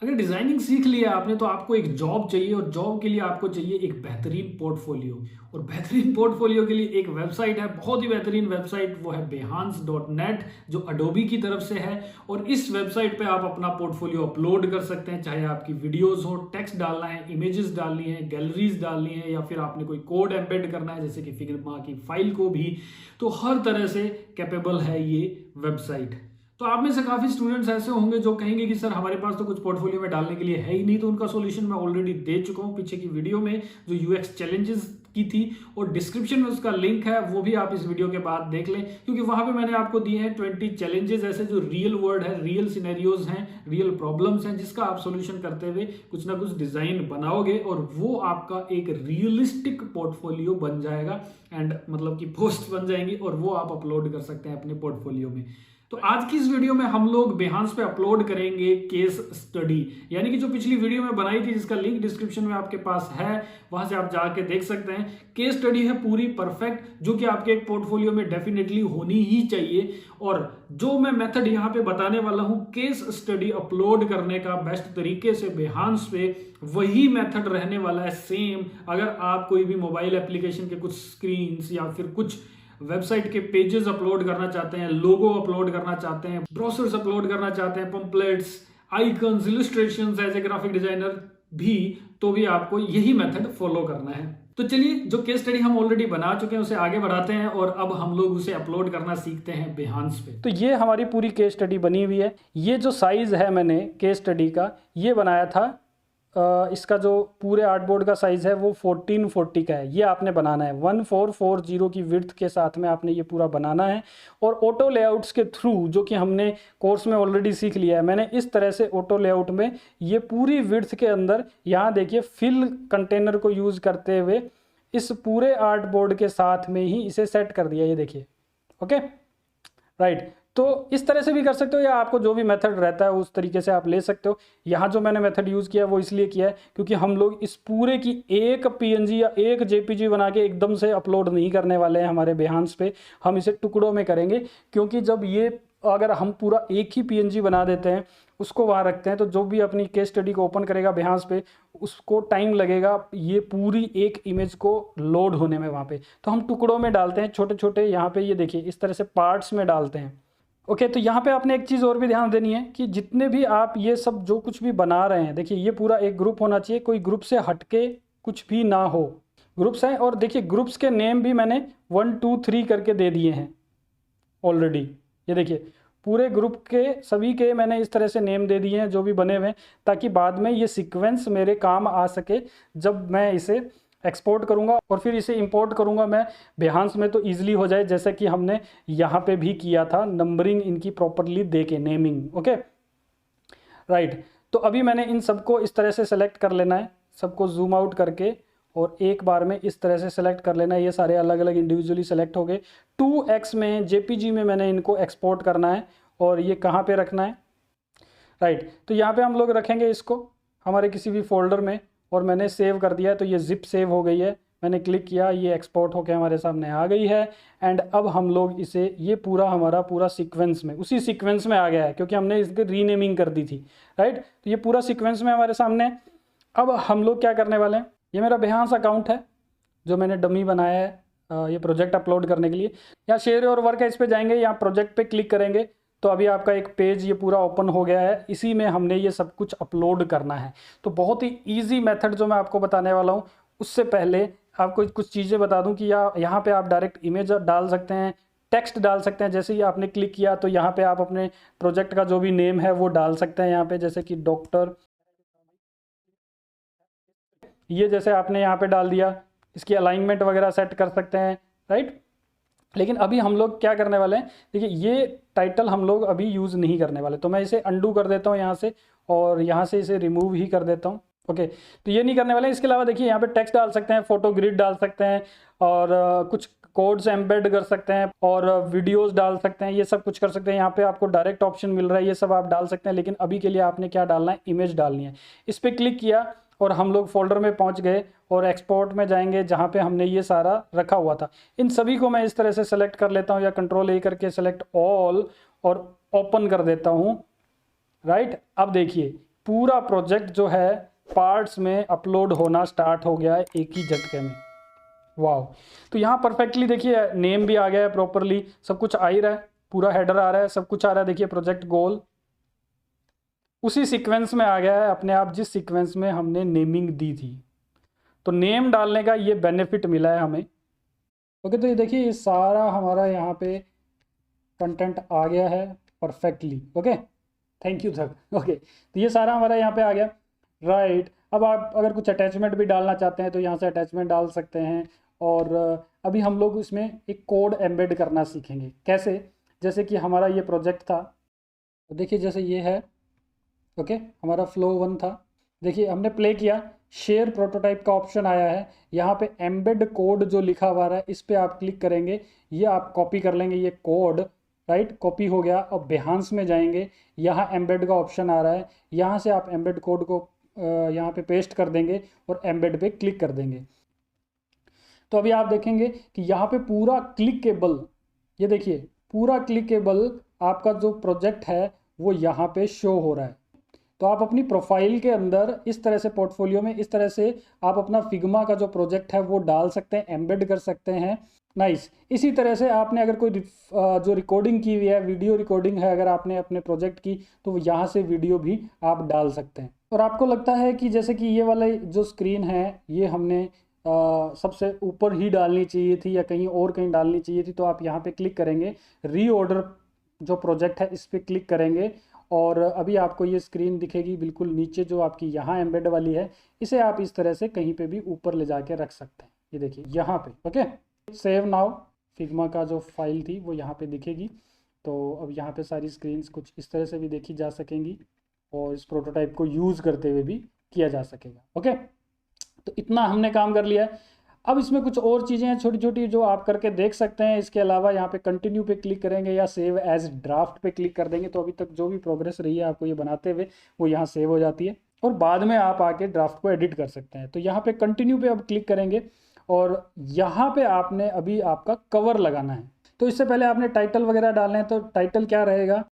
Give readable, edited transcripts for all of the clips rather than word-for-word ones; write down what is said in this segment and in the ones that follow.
अगर डिजाइनिंग सीख लिया आपने तो आपको एक जॉब चाहिए, और जॉब के लिए आपको चाहिए एक बेहतरीन पोर्टफोलियो। और बेहतरीन पोर्टफोलियो के लिए एक वेबसाइट है, बहुत ही बेहतरीन वेबसाइट, वो है behance.net, जो अडोबी की तरफ से है। और इस वेबसाइट पे आप अपना पोर्टफोलियो अपलोड कर सकते हैं, चाहे आपकी वीडियोस हो, टेक्स्ट डालना है, इमेजेस डालनी है, गैलरीज डालनी है, या फिर आपने कोई कोड एम्बेड करना है जैसे कि फिग्मा की फाइल को भी। तो हर तरह से कैपेबल है ये वेबसाइट। तो आप में से काफी स्टूडेंट्स ऐसे होंगे जो कहेंगे कि सर हमारे पास तो कुछ पोर्टफोलियो में डालने के लिए है ही नहीं। तो उनका सॉल्यूशन मैं ऑलरेडी दे चुका हूं पीछे की वीडियो में, जो यूएक्स चैलेंजेस की थी, और डिस्क्रिप्शन में उसका लिंक है, वो भी आप इस वीडियो के बाद देख लें, क्योंकि वहां पे मैंने आपको दिए हैं 20 चैलेंजेस ऐसे जो रियल वर्ल्ड है, रियल सिनेरियोज हैं, रियल प्रॉब्लम्स हैं, जिसका आप सोल्यूशन करते हुए कुछ ना कुछ डिजाइन बनाओगे, और वो आपका एक रियलिस्टिक पोर्टफोलियो बन जाएगा, एंड मतलब कि पोस्ट बन जाएंगी, और वो आप अपलोड कर सकते हैं अपने पोर्टफोलियो में। तो आज की इस वीडियो में हम लोग बेहांस पे अपलोड करेंगे केस स्टडी, यानी कि जो पिछली वीडियो में बनाई थी जिसका लिंक डिस्क्रिप्शन में आपके पास है, वहां से आप जाके देख सकते हैं। केस स्टडी है पूरी परफेक्ट, जो कि आपके एक पोर्टफोलियो में डेफिनेटली होनी ही चाहिए। और जो मैं मेथड यहां पे बताने वाला हूं केस स्टडी अपलोड करने का बेस्ट तरीके से बेहांस पे, वही मेथड रहने वाला है सेम। अगर आप कोई भी मोबाइल एप्लीकेशन के कुछ स्क्रीन्स या फिर कुछ वेबसाइट के पेजेस अपलोड करना चाहते हैं, लोगो अपलोड करना चाहते हैं, ब्रोशर्स अपलोड करना चाहते हैं, pamphlets, icons, illustrations as a graphic designer भी, तो भी आपको यही मेथड फॉलो करना है। तो चलिए, जो केस स्टडी हम ऑलरेडी बना चुके हैं उसे आगे बढ़ाते हैं, और अब हम लोग उसे अपलोड करना सीखते हैं बेहांस पे। तो ये हमारी पूरी केस स्टडी बनी हुई है। ये जो साइज है मैंने केस स्टडी का ये बनाया था, इसका जो पूरे आर्टबोर्ड का साइज़ है वो 1440 का है। ये आपने बनाना है 1440 की विड्थ के साथ में आपने ये पूरा बनाना है। और ऑटो लेआउट्स के थ्रू, जो कि हमने कोर्स में ऑलरेडी सीख लिया है, मैंने इस तरह से ऑटो लेआउट में ये पूरी विड्थ के अंदर, यहाँ देखिए फिल कंटेनर को यूज़ करते हुए इस पूरे आर्टबोर्ड के साथ में ही इसे सेट कर दिया। ये देखिए, ओके राइट। तो इस तरह से भी कर सकते हो, या आपको जो भी मेथड रहता है उस तरीके से आप ले सकते हो। यहाँ जो मैंने मेथड यूज़ किया वो इसलिए किया है क्योंकि हम लोग इस पूरे की एक पीएनजी या एक जेपीजी बना के एकदम से अपलोड नहीं करने वाले हैं हमारे बेहांस पे। हम इसे टुकड़ों में करेंगे, क्योंकि जब ये अगर हम पूरा एक ही पीएनजी बना देते हैं, उसको वहाँ रखते हैं, तो जो भी अपनी केस स्टडी को ओपन करेगा बेहांस पे उसको टाइम लगेगा ये पूरी एक इमेज को लोड होने में वहाँ पे। तो हम टुकड़ों में डालते हैं, छोटे छोटे, यहाँ पे ये देखिए इस तरह से पार्ट्स में डालते हैं। ओके, तो यहाँ पे आपने एक चीज़ और भी ध्यान देनी है कि जितने भी आप ये सब जो कुछ भी बना रहे हैं, देखिए ये पूरा एक ग्रुप होना चाहिए, कोई ग्रुप से हटके कुछ भी ना हो। ग्रुप्स हैं, और देखिए ग्रुप्स के नेम भी मैंने 1 2 3 करके दे दिए हैं ऑलरेडी। ये देखिए पूरे ग्रुप के सभी के मैंने इस तरह से नेम दे दिए हैं जो भी बने हुए हैं, ताकि बाद में ये सीक्वेंस मेरे काम आ सके जब मैं इसे एक्सपोर्ट करूंगा और फिर इसे इंपोर्ट करूंगा मैं बेहांस में, तो ईजिली हो जाए, जैसे कि हमने यहाँ पे भी किया था, नंबरिंग इनकी प्रॉपरली दे के, नेमिंग। Okay right. तो अभी मैंने इन सबको इस तरह से सेलेक्ट कर लेना है, सबको जूम आउट करके, और एक बार में इस तरह से सेलेक्ट कर लेना है। ये सारे अलग अलग इंडिविजुअली सेलेक्ट हो गए। 2x में जेपीजी में मैंने इनको एक्सपोर्ट करना है, और ये कहाँ पे रखना है, राइट। तो यहाँ पे हम लोग रखेंगे इसको हमारे किसी भी फोल्डर में, और मैंने सेव कर दिया है, तो ये जिप सेव हो गई है। मैंने क्लिक किया, ये एक्सपोर्ट होकर हमारे सामने आ गई है। एंड अब हम लोग इसे, ये पूरा हमारा पूरा सीक्वेंस में, उसी सीक्वेंस में आ गया है क्योंकि हमने इसकी रीनेमिंग कर दी थी, राइट। तो ये पूरा सीक्वेंस में हमारे सामने है। अब हम लोग क्या करने वाले हैं, ये मेरा बेहांस अकाउंट है जो मैंने डमी बनाया है ये प्रोजेक्ट अपलोड करने के लिए। यहाँ शेयर और वर्क है, इस पर जाएंगे, यहाँ प्रोजेक्ट पे क्लिक करेंगे, तो अभी आपका एक पेज ये पूरा ओपन हो गया है। इसी में हमने ये सब कुछ अपलोड करना है। तो बहुत ही इजी मेथड जो मैं आपको बताने वाला हूँ, उससे पहले आपको कुछ चीज़ें बता दूं कि यहाँ पे आप डायरेक्ट इमेज डाल सकते हैं, टेक्स्ट डाल सकते हैं। जैसे ही आपने क्लिक किया तो यहाँ पे आप अपने प्रोजेक्ट का जो भी नेम है वो डाल सकते हैं यहाँ पे, जैसे कि डॉक्टर, ये जैसे आपने यहाँ पे डाल दिया। इसकी अलाइनमेंट वगैरह सेट कर सकते हैं, राइट। लेकिन अभी हम लोग क्या करने वाले हैं, देखिए ये टाइटल हम लोग अभी यूज़ नहीं करने वाले, तो मैं इसे अंडू कर देता हूँ यहाँ से, और यहाँ से इसे रिमूव ही कर देता हूँ। ओके, तो ये नहीं करने वाले। इसके अलावा देखिए यहाँ पे टेक्स्ट डाल सकते हैं, फोटो ग्रिड डाल सकते हैं, और कुछ कोड्स एम्बेड कर सकते हैं, और वीडियोस डाल सकते हैं, ये सब कुछ कर सकते हैं। यहाँ पे आपको डायरेक्ट ऑप्शन मिल रहा है, ये सब आप डाल सकते हैं। लेकिन अभी के लिए आपने क्या डालना है, इमेज डालनी है। इस पर क्लिक किया और हम लोग फोल्डर में पहुंच गए, और एक्सपोर्ट में जाएंगे जहां पे हमने ये सारा रखा हुआ था। इन सभी को मैं इस तरह से सेलेक्ट कर लेता हूं, या कंट्रोल ए करके सेलेक्ट ऑल, और ओपन कर देता हूं, राइट। अब देखिए पूरा प्रोजेक्ट जो है पार्ट्स में अपलोड होना स्टार्ट हो गया है एक ही झटके में। वाह, तो यहाँ परफेक्टली देखिए नेम भी आ गया है प्रॉपरली, सब कुछ आ ही रहा है, पूरा हेडर आ रहा है, सब कुछ आ रहा है। देखिए प्रोजेक्ट गोल उसी सीक्वेंस में आ गया है अपने आप जिस सीक्वेंस में हमने नेमिंग दी थी। तो नेम डालने का ये बेनिफिट मिला है हमें। ओके, तो ये देखिए ये सारा हमारा यहाँ पे कंटेंट आ गया है perfectly. Okay, thank you sir. Okay, तो ये सारा हमारा यहाँ पे आ गया। राइट, अब आप अगर कुछ अटैचमेंट भी डालना चाहते हैं तो यहाँ से अटैचमेंट डाल सकते हैं। और अभी हम लोग इसमें एक कोड एम्बेड करना सीखेंगे कैसे। जैसे कि हमारा ये प्रोजेक्ट था, तो देखिए जैसे ये है। ओके, हमारा फ्लो 1 था। देखिए हमने प्ले किया, शेयर प्रोटोटाइप का ऑप्शन आया है, यहाँ पे एम्बेड कोड जो लिखा हुआ है इस पर आप क्लिक करेंगे, ये आप कॉपी कर लेंगे ये कोड। राइट, कॉपी हो गया। अब बेहांस में जाएंगे, यहाँ एम्बेड का ऑप्शन आ रहा है, यहाँ से आप एम्बेड कोड को यहाँ पे पेस्ट कर देंगे और एम्बेड पे क्लिक कर देंगे। तो अभी आप देखेंगे कि यहाँ पे पूरा क्लिकेबल, ये देखिए पूरा क्लिकेबल आपका जो प्रोजेक्ट है वो यहाँ पे शो हो रहा है। तो आप अपनी प्रोफाइल के अंदर इस तरह से पोर्टफोलियो में इस तरह से आप अपना फिग्मा का जो प्रोजेक्ट है वो डाल सकते हैं, एम्बेड कर सकते हैं। नाइस। इसी तरह से आपने अगर कोई जो रिकॉर्डिंग की हुई है, वीडियो रिकॉर्डिंग है अगर आपने अपने प्रोजेक्ट की, तो यहाँ से वीडियो भी आप डाल सकते हैं। और आपको लगता है कि जैसे कि ये वाला जो स्क्रीन है ये हमने सबसे ऊपर ही डालनी चाहिए थी या कहीं और कहीं डालनी चाहिए थी, तो आप यहाँ पे क्लिक करेंगे, रीऑर्डर जो प्रोजेक्ट है इस पर क्लिक करेंगे और अभी आपको ये स्क्रीन दिखेगी बिल्कुल नीचे जो आपकी यहाँ एम्बेड वाली है। इसे आप इस तरह से कहीं पे भी ऊपर ले जाके रख सकते हैं। ये देखिए यहाँ पे। ओके, सेव नाउ फिग्मा का जो फाइल थी वो यहाँ पे दिखेगी। तो अब यहाँ पे सारी स्क्रीन्स कुछ इस तरह से भी देखी जा सकेंगी और इस प्रोटोटाइप को यूज़ करते हुए भी किया जा सकेगा। ओके, तो इतना हमने काम कर लिया है। अब इसमें कुछ और चीज़ें हैं छोटी छोटी जो आप करके देख सकते हैं। इसके अलावा यहाँ पे कंटिन्यू पे क्लिक करेंगे या सेव एज ड्राफ्ट पे क्लिक कर देंगे, तो अभी तक जो भी प्रोग्रेस रही है आपको ये बनाते हुए वो यहाँ सेव हो जाती है और बाद में आप आके ड्राफ्ट को एडिट कर सकते हैं। तो यहाँ पे कंटिन्यू पे अब क्लिक करेंगे और यहाँ पे आपने अभी आपका कवर लगाना है। तो इससे पहले आपने टाइटल वगैरह डालना है, तो टाइटल क्या रहेगा,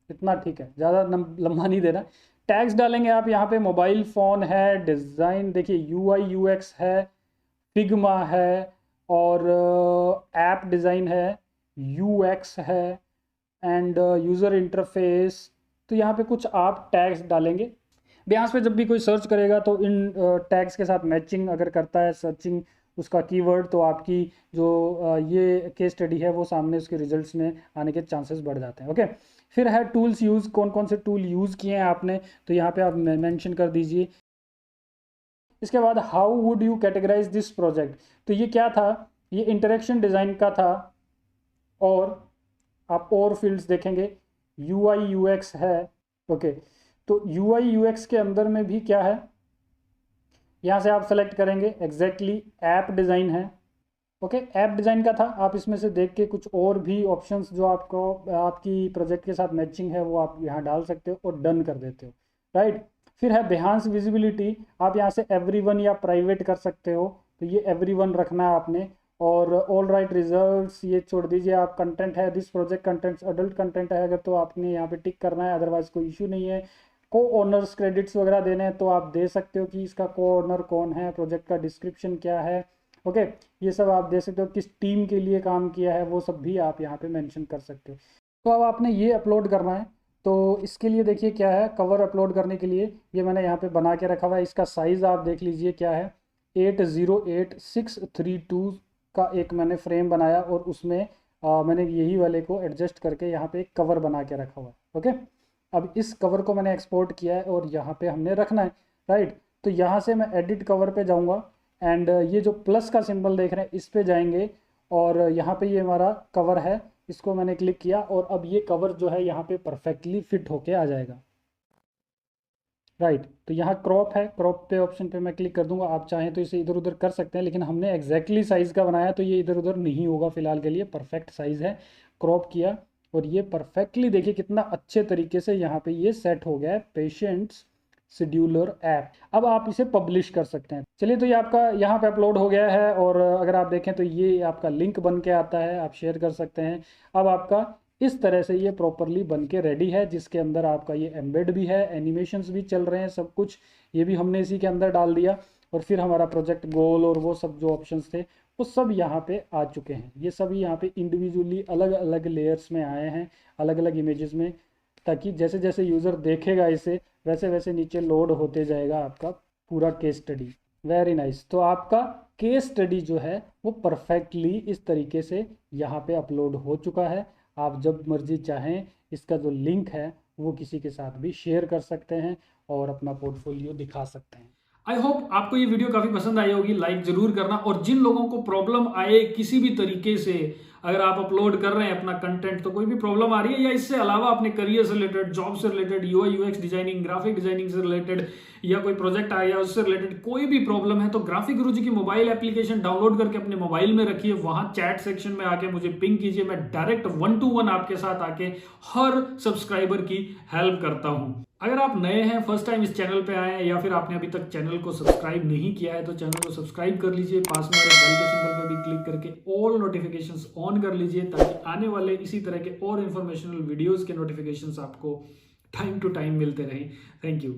इतना ठीक है, ज़्यादा लंबा नहीं देना। टैग्स डालेंगे आप यहाँ पे, मोबाइल फ़ोन है, डिज़ाइन देखिए UI UX है, फिग्मा है और ऐप डिज़ाइन है, UX है एंड यूज़र इंटरफेस। तो यहाँ पे कुछ आप टैग्स डालेंगे। बेहास पे जब भी कोई सर्च करेगा तो इन टैग्स के साथ मैचिंग अगर करता है सर्चिंग उसका कीवर्ड, तो आपकी जो ये केस स्टडी है वो सामने उसके रिजल्ट्स में आने के चांसेस बढ़ जाते हैं। ओके, फिर है टूल्स यूज़, कौन कौन से टूल यूज़ किए हैं आपने, तो यहाँ पे आप मेंशन कर दीजिए। इसके बाद how would you categorise this project, तो ये क्या था, ये इंटरेक्शन डिज़ाइन का था। और आप और फील्ड्स देखेंगे, UI UX है। ओके, तो UI UX के अंदर में भी क्या है, यहाँ से आप सेलेक्ट करेंगे एग्जैक्टली ऐप डिज़ाइन है। ओके, ऐप डिज़ाइन का था, आप इसमें से देख के कुछ और भी ऑप्शंस जो आपको आपकी प्रोजेक्ट के साथ मैचिंग है वो आप यहाँ डाल सकते हो और डन कर देते हो। राइट, फिर है बेहांस विजिबिलिटी, आप यहाँ से एवरीवन या प्राइवेट कर सकते हो, तो ये एवरीवन रखना है आपने। और ऑल राइट रिजल्ट्स ये छोड़ दीजिए आप। कंटेंट है, this project contents adult content है अगर, तो आपने यहाँ पे टिक करना है, अदरवाइज कोई इशू नहीं है। को ओनर्स क्रेडिट्स वगैरह देने हैं तो आप दे सकते हो कि इसका को ओनर कौन है, प्रोजेक्ट का डिस्क्रिप्शन क्या है। ओके, ये सब आप दे सकते हो, किस टीम के लिए काम किया है वो सब भी आप यहाँ पे मेंशन कर सकते हो। तो अब आपने ये अपलोड करना है, तो इसके लिए देखिए क्या है, कवर अपलोड करने के लिए ये मैंने यहाँ पे बना के रखा हुआ है। इसका साइज़ आप देख लीजिए क्या है, 808632 का एक मैंने फ्रेम बनाया और उसमें मैंने यही वाले को एडजस्ट करके यहाँ पे एक कवर बना के रखा हुआ है। ओके, अब इस कवर को मैंने एक्सपोर्ट किया है और यहाँ पे हमने रखना है। राइट, तो यहाँ से मैं एडिट कवर पे जाऊँगा एंड ये जो प्लस का सिंबल देख रहे हैं इस पे जाएंगे और यहाँ पे ये हमारा कवर है, इसको मैंने क्लिक किया और अब ये कवर जो है यहाँ पे परफेक्टली फिट होके आ जाएगा। राइट, तो यहाँ क्रॉप है, क्रॉप पे ऑप्शन पे मैं क्लिक कर दूंगा। आप चाहें तो इसे इधर उधर कर सकते हैं, लेकिन हमने एग्जैक्टली साइज़ का बनाया तो ये इधर उधर नहीं होगा फिलहाल के लिए, परफेक्ट साइज़ है। क्रॉप किया और ये परफेक्टली देखिए कितना अच्छे तरीके से यहाँ पे ये सेट हो गया है, पेशेंट्स शेड्यूलर ऐप। अब आप इसे पब्लिश कर सकते हैं। चलिए, तो ये आपका यहाँ पे अपलोड हो गया है और अगर आप देखें तो ये आपका लिंक बन के आता है, आप शेयर कर सकते हैं। अब आपका इस तरह से ये प्रॉपरली बन के रेडी है, जिसके अंदर आपका ये एम्बेड भी है, एनिमेशंस भी चल रहे हैं, सब कुछ ये भी हमने इसी के अंदर डाल दिया। और फिर हमारा प्रोजेक्ट गोल और वो सब जो ऑप्शंस थे वो सब यहाँ पे आ चुके हैं। ये सभी यहाँ पे इंडिविजुअली अलग अलग लेयर्स में आए हैं, अलग अलग इमेजेस में, ताकि जैसे जैसे यूज़र देखेगा इसे वैसे वैसे नीचे लोड होते जाएगा आपका पूरा केस स्टडी। Very nice. तो आपका केस स्टडी जो है वो परफेक्टली इस तरीके से यहाँ पे अपलोड हो चुका है। आप जब मर्जी चाहें इसका जो लिंक है वो किसी के साथ भी शेयर कर सकते हैं और अपना पोर्टफोलियो दिखा सकते हैं। आई होप आपको ये वीडियो काफ़ी पसंद आई होगी। लाइक ज़रूर करना, और जिन लोगों को प्रॉब्लम आए किसी भी तरीके से, अगर आप अपलोड कर रहे हैं अपना कंटेंट तो कोई भी प्रॉब्लम आ रही है, या इससे अलावा अपने करियर से रिलेटेड, जॉब से related, UI UX designing, graphic designing से रिलेटेड, या कोई प्रोजेक्ट आया उससे रिलेटेड कोई भी प्रॉब्लम है, तो ग्राफिक गुरुजी की मोबाइल एप्लीकेशन डाउनलोड करके अपने मोबाइल में रखिए। वहां चैट सेक्शन में आके मुझे पिंग कीजिए, मैं डायरेक्ट 1 to 1 आपके साथ आके हर सब्सक्राइबर की हेल्प करता हूं। अगर आप नए हैं, फर्स्ट टाइम इस चैनल पे आए हैं, या फिर आपने अभी तक चैनल को सब्सक्राइब नहीं किया है, तो चैनल को सब्सक्राइब कर लीजिए। पास में बेल के सिंबल पर भी क्लिक करके ऑल नोटिफिकेशंस ऑन कर लीजिए, ताकि आने वाले इसी तरह के और इन्फॉर्मेशनल वीडियोस के नोटिफिकेशंस आपको टाइम टू टाइम मिलते रहें। Thank you.